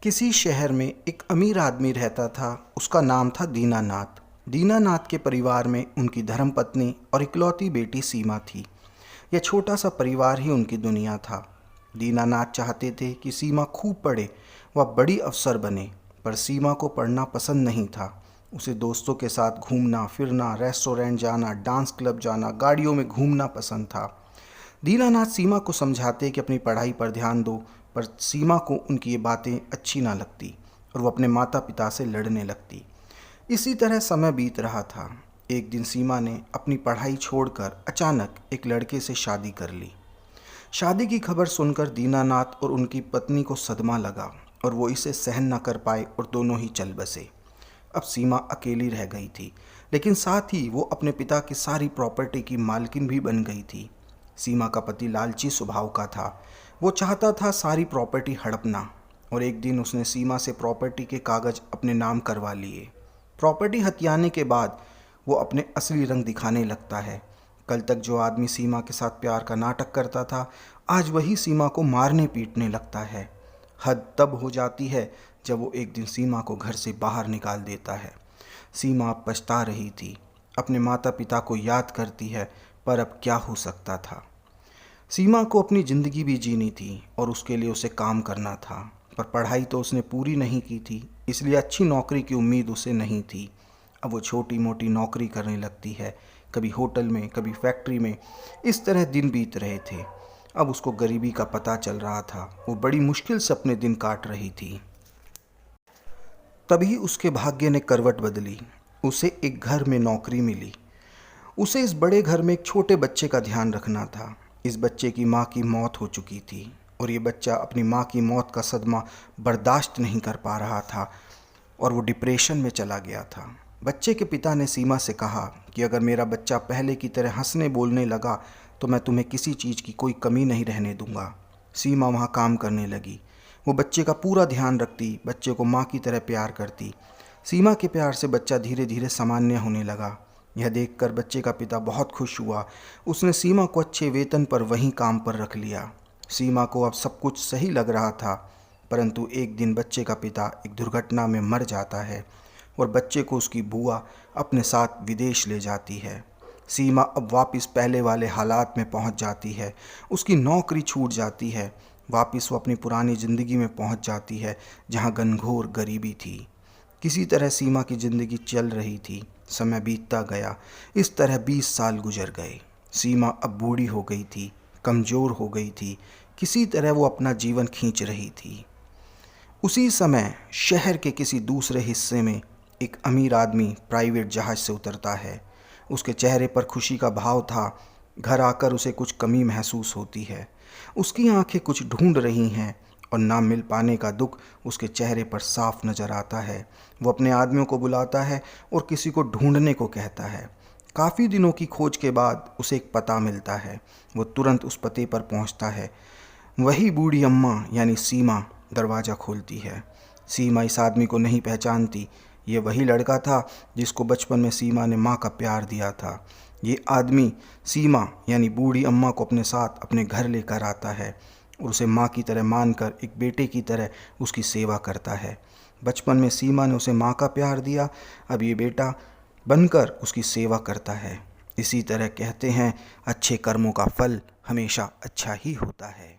किसी शहर में एक अमीर आदमी रहता था। उसका नाम था दीनानाथ। दीनानाथ के परिवार में उनकी धर्मपत्नी और इकलौती बेटी सीमा थी। यह छोटा सा परिवार ही उनकी दुनिया था। दीनानाथ चाहते थे कि सीमा खूब पढ़े, वह बड़ी अफसर बने, पर सीमा को पढ़ना पसंद नहीं था। उसे दोस्तों के साथ घूमना फिरना, रेस्टोरेंट जाना, डांस क्लब जाना, गाड़ियों में घूमना पसंद था। दीनानाथ सीमा को समझाते कि अपनी पढ़ाई पर ध्यान दो, पर सीमा को उनकी ये बातें अच्छी ना लगती और वो अपने माता पिता से लड़ने लगती। इसी तरह समय बीत रहा था। एक दिन सीमा ने अपनी पढ़ाई छोड़कर अचानक एक लड़के से शादी कर ली। शादी की खबर सुनकर दीनानाथ और उनकी पत्नी को सदमा लगा और वो इसे सहन न कर पाए और दोनों ही चल बसे। अब सीमा अकेली रह गई थी, लेकिन साथ ही वो अपने पिता की सारी प्रॉपर्टी की मालकिन भी बन गई थी। सीमा का पति लालची स्वभाव का था। वो चाहता था सारी प्रॉपर्टी हड़पना, और एक दिन उसने सीमा से प्रॉपर्टी के कागज़ अपने नाम करवा लिए। प्रॉपर्टी हथियाने के बाद वो अपने असली रंग दिखाने लगता है। कल तक जो आदमी सीमा के साथ प्यार का नाटक करता था, आज वही सीमा को मारने पीटने लगता है। हद तब हो जाती है जब वो एक दिन सीमा को घर से बाहर निकाल देता है। सीमा अब पछता रही थी, अपने माता पिता को याद करती है, पर अब क्या हो सकता था। सीमा को अपनी ज़िंदगी भी जीनी थी और उसके लिए उसे काम करना था, पर पढ़ाई तो उसने पूरी नहीं की थी, इसलिए अच्छी नौकरी की उम्मीद उसे नहीं थी। अब वो छोटी मोटी नौकरी करने लगती है, कभी होटल में, कभी फैक्ट्री में। इस तरह दिन बीत रहे थे। अब उसको गरीबी का पता चल रहा था। वो बड़ी मुश्किल से अपने दिन काट रही थी। तभी उसके भाग्य ने करवट बदली। उसे एक घर में नौकरी मिली। उसे इस बड़े घर में एक छोटे बच्चे का ध्यान रखना था। इस बच्चे की माँ की मौत हो चुकी थी और ये बच्चा अपनी माँ की मौत का सदमा बर्दाश्त नहीं कर पा रहा था और वो डिप्रेशन में चला गया था। बच्चे के पिता ने सीमा से कहा कि अगर मेरा बच्चा पहले की तरह हंसने बोलने लगा तो मैं तुम्हें किसी चीज़ की कोई कमी नहीं रहने दूंगा। सीमा वहाँ काम करने लगी। वो बच्चे का पूरा ध्यान रखती, बच्चे को माँ की तरह प्यार करती। सीमा के प्यार से बच्चा धीरे धीरे सामान्य होने लगा। यह देखकर बच्चे का पिता बहुत खुश हुआ। उसने सीमा को अच्छे वेतन पर वहीं काम पर रख लिया। सीमा को अब सब कुछ सही लग रहा था, परंतु एक दिन बच्चे का पिता एक दुर्घटना में मर जाता है और बच्चे को उसकी बुआ अपने साथ विदेश ले जाती है। सीमा अब वापस पहले वाले हालात में पहुंच जाती है। उसकी नौकरी छूट जाती है। वापस वो अपनी पुरानी ज़िंदगी में पहुंच जाती है, जहां घनघोर गरीबी थी। किसी तरह सीमा की ज़िंदगी चल रही थी। समय बीतता गया। इस तरह 20 साल गुजर गए। सीमा अब बूढ़ी हो गई थी, कमज़ोर हो गई थी। किसी तरह वो अपना जीवन खींच रही थी। उसी समय शहर के किसी दूसरे हिस्से में एक अमीर आदमी प्राइवेट जहाज़ से उतरता है। उसके चेहरे पर खुशी का भाव था। घर आकर उसे कुछ कमी महसूस होती है। उसकी आंखें कुछ ढूंढ रही हैं और ना मिल पाने का दुख उसके चेहरे पर साफ नज़र आता है। वो अपने आदमियों को बुलाता है और किसी को ढूंढने को कहता है। काफ़ी दिनों की खोज के बाद उसे एक पता मिलता है। वो तुरंत उस पते पर पहुंचता है। वही बूढ़ी अम्मा यानी सीमा दरवाज़ा खोलती है। सीमा इस आदमी को नहीं पहचानती। ये वही लड़का था जिसको बचपन में सीमा ने माँ का प्यार दिया था। ये आदमी सीमा यानी बूढ़ी अम्मा को अपने साथ अपने घर लेकर आता है और उसे माँ की तरह मानकर एक बेटे की तरह उसकी सेवा करता है। बचपन में सीमा ने उसे माँ का प्यार दिया, अब ये बेटा बनकर उसकी सेवा करता है। इसी तरह कहते हैं, अच्छे कर्मों का फल हमेशा अच्छा ही होता है।